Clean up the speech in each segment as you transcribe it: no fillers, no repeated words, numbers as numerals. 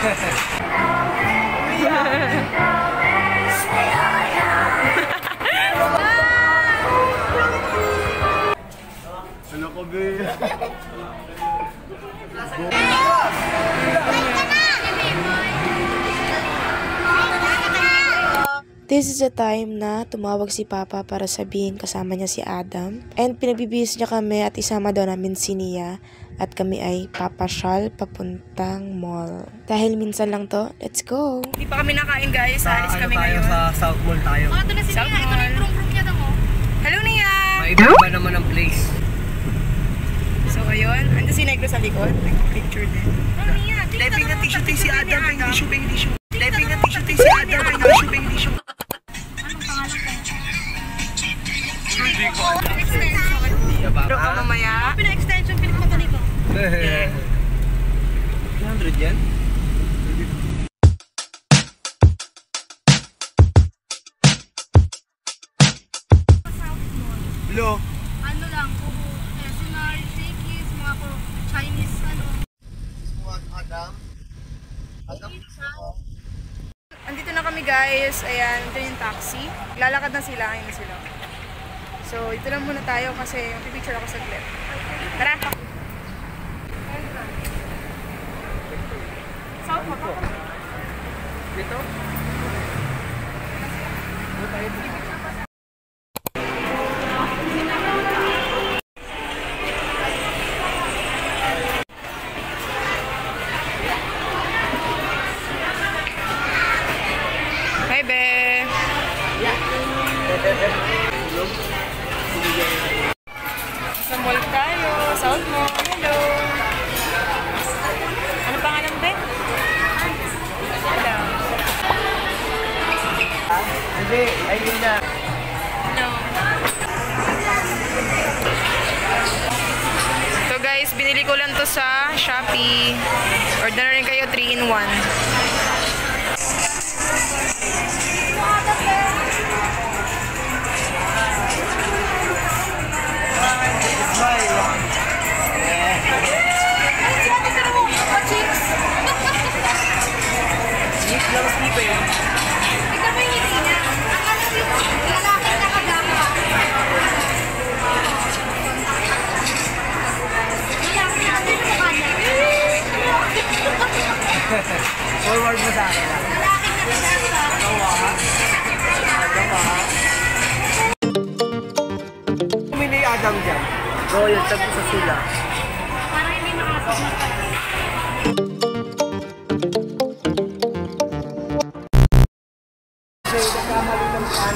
Ano ko, be? This is the time na tumawag si Papa para sabihin kasama niya si Adam. And pinagbibihis niya kami at isama daw namin si Nia. At kami ay papasyal papuntang mall. Dahil minsan lang to, let's go! Hindi pa kami nakain guys, alis kami ngayon. Sa South Mall tayo. Ito na si Nia, ito na yung room niya mo. Hello Nia! Maiba naman ang place. So ayun, ando si Negro sa likod, nag-picture din. Hello Nia, Diving na tissue tayo si Adam, pengi tissue, pengi tissue. Diving na tissue tayo si Adam, pengi tissue, pengi tissue. Hindi ko alam. Pero ka mamaya. Pina-extension, pinagmata nito. 300 yan? Hello? Ano lang, SNR, Shakey's, mga Chinese, ano. Adam? Andito na kami guys, ayan, ito yung taxi. Lalakad na sila, ayun na sila. So, ito lang muna tayo kasi pipicture ako saglit. Tara! South mo po? Dito? Hi, Be! Sa mall tayo, South Mall. Hello! Ano pangalan, Be? Hello. Hindi, ayun na. No. So guys, binili ko lang to sa Shopee. Order rin kayo 3-in-1. Forward mo sa akin. Kumili Adam dyan. Oo, yun. Tabi sa sila. Para hindi makasok. Kasi nagkamali ng pan.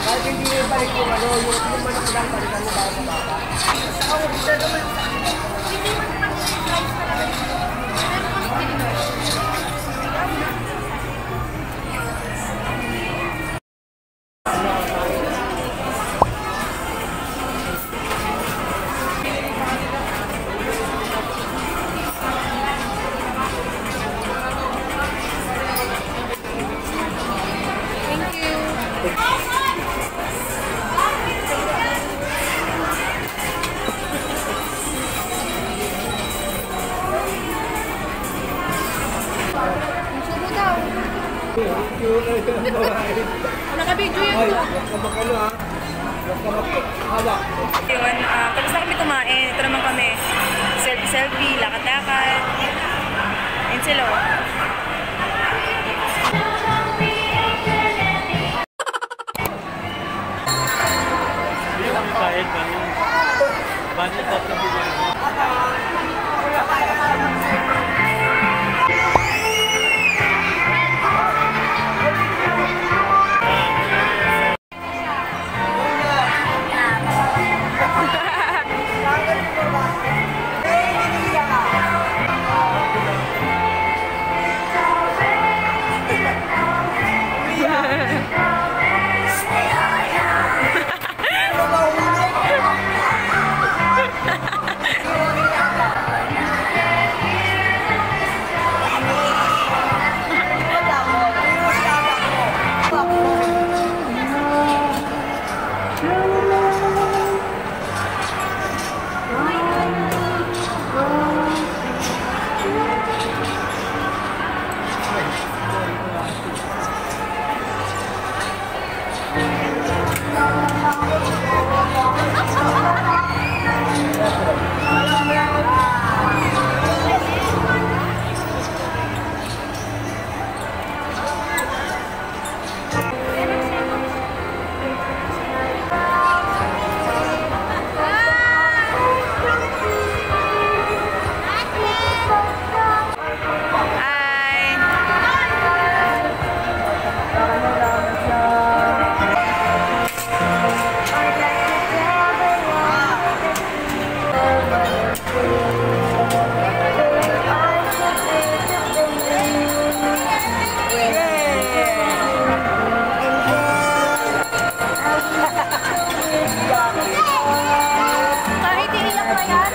Kahit hindi na balik yung ano, yung manakadang balikan mo para sa bata. Basta ako, bisa naman. Hindi mo naman i-slice talaga. Pero mas pininoy. Naka-video yun. Ay, huwag ka makano ha. Huwag ka makahawak. Yun, tapos na kami kumain. Ito naman kami. Selfie-selfie, lakad-lakad. Ayun sila. Kahit iiyak pa yan.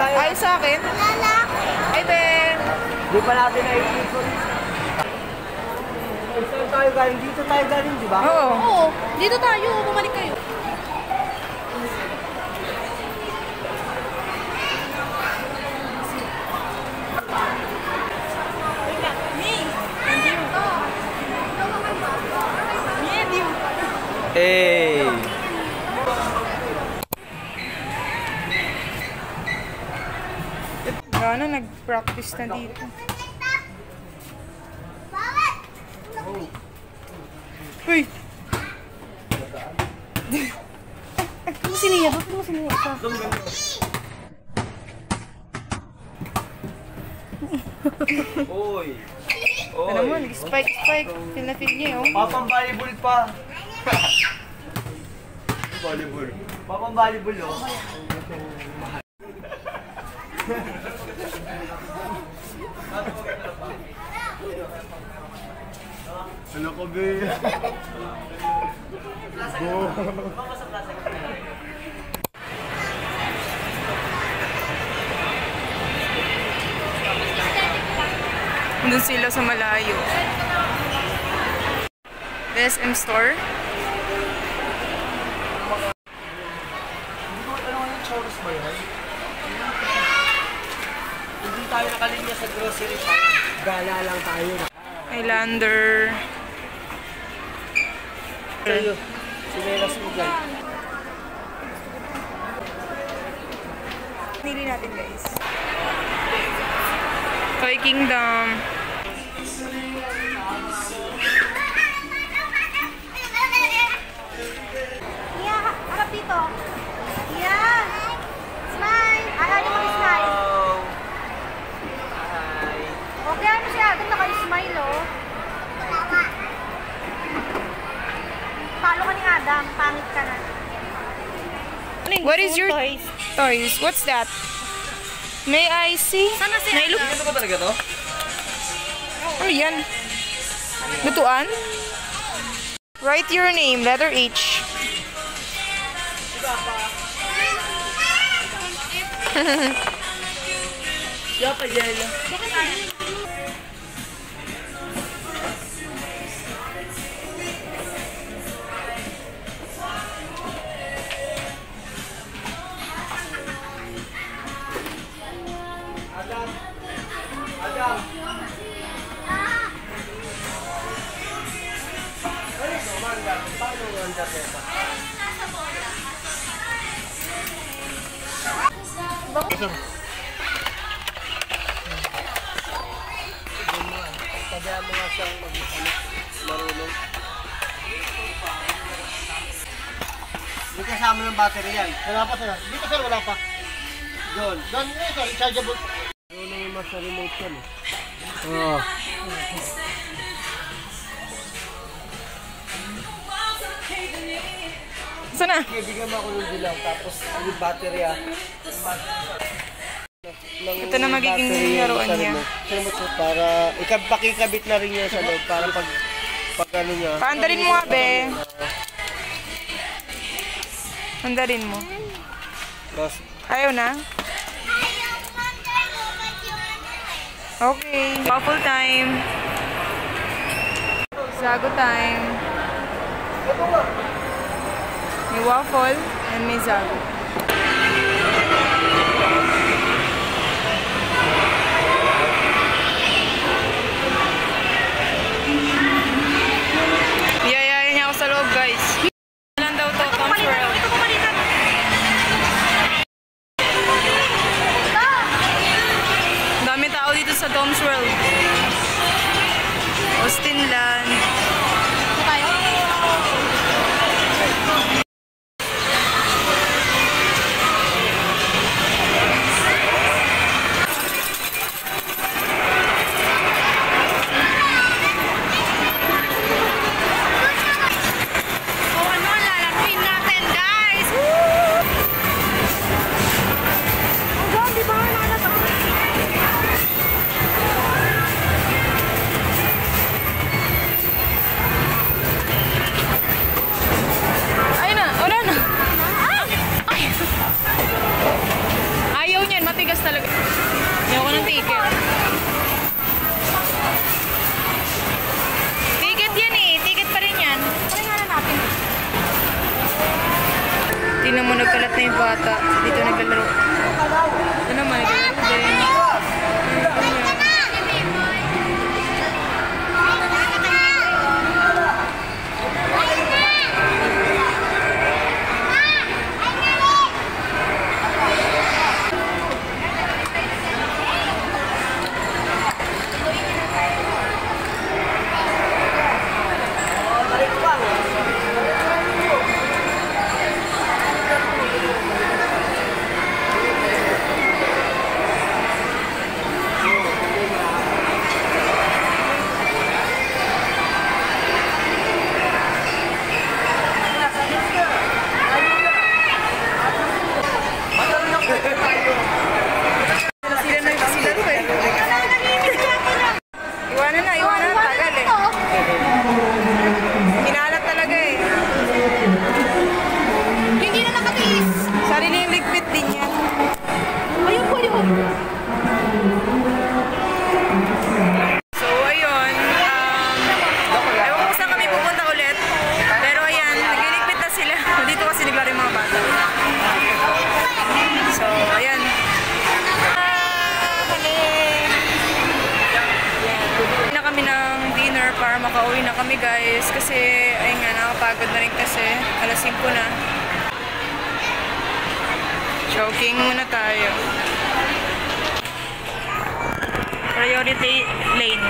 Ay, sa akin? Ay, Ben! Di pa natin naiikot. Saan tayo galing? Dito tayo galing, di ba? Oo. Oo, dito tayo. Bumalik kayo. Hey! Gana, nag-practice na dito. Uy! Ano si Nia? Ba't mo sinuha ka? Oy! Ano naman, spike. Feel na feel niya, oh. Papang volleyball pa! Volleyball. Papang volleyball, oh. Ano ko, be? Doon sila sa malayo. SM store. Hindi ko alam yung chorus ba yan? Hindi tayo nakalinya sa grocery shop. Gala lang tayo. Highlander. Sa'yo. Sinelas mo dyan. Nili natin, guys. Toy Kingdom. Nia, harap dito. Nia! Smile! Ayaw niyo mag-smile. Hi. Okay, ano siya? Agad naka-smile, oh. Talo ka ni Adam. Pangit ka na. What is your toys? What's that? May I see? Sana si May look? Ito ba talaga to? Ano yan? Lutuan? Write your name, letter H. Siya pa dyan. Kaya mo nga siyang marunong. May kasama ng battery yan. Wala pa sir. Dito sir, wala pa. Doon. Doon sir, rechargeable. Marunong yung mas remote yan eh. Oo. Sana? Bigyan mo ako ng dilaw tapos yung battery Ito na magiging laruan niya. Para pakikabit na rin niya sa loob para pag ano niya. Paandarin mo nga, be. Andarin mo. Tapos Ayaw na? Okay. Waffle time. Sago time. May waffle and may sago. Iyayain niya ako sa loob, guys. Ilan daw to? Tom's World. Ang dami tao dito sa Tom's World. Austin Land. na yung bata. Dito naglalaro. Ito naman, naglalaro din. Para makauwi na kami guys kasi ayun nga nakapagod na rin kasi alas 5 na. Jogging muna tayo. Priority lane.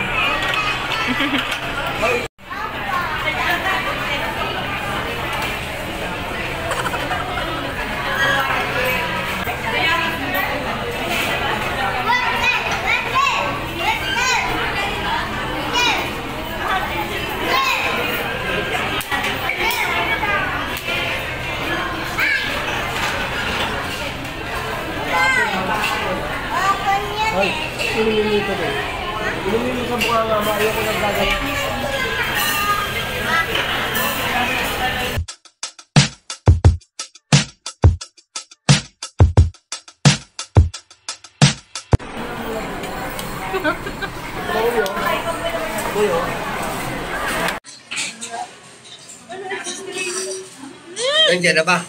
Ay, inumin ko din. Inumin sa mukha nga, ayaw ko nagdagay. Buyo. Nandiyan na ba?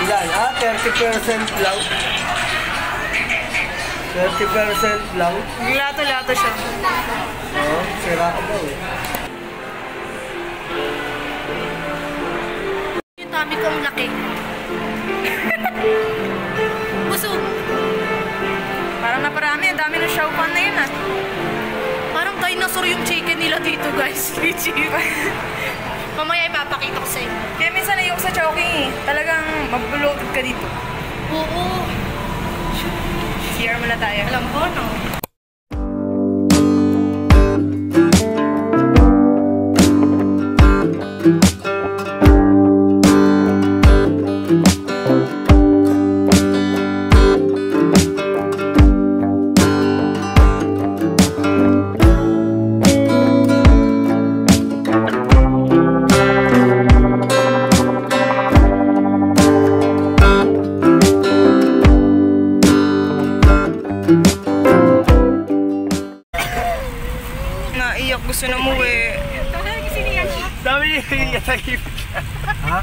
Ilan? 30% lang. 30% lang. Lato-lato siya. Oo, sira ka daw eh. Yung dami kong laki. Busog. Parang naparami. Ang dami ng shawpan na yun ah. Parang dinosaur yung chicken nila dito guys. Mamaya ipapakita ko sa inyo. Kaya minsan ayoko sa Chowking eh. Talagang mag-bloated ka dito. Oo. CR muna tayo. Alam ko, no? Naiyak, gusto na umuwi. Dami niya yung yatagip. Ha?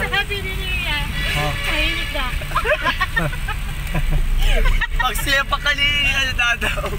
Sabi niya, tahimik na. Pag siya pa kanina, dadaw.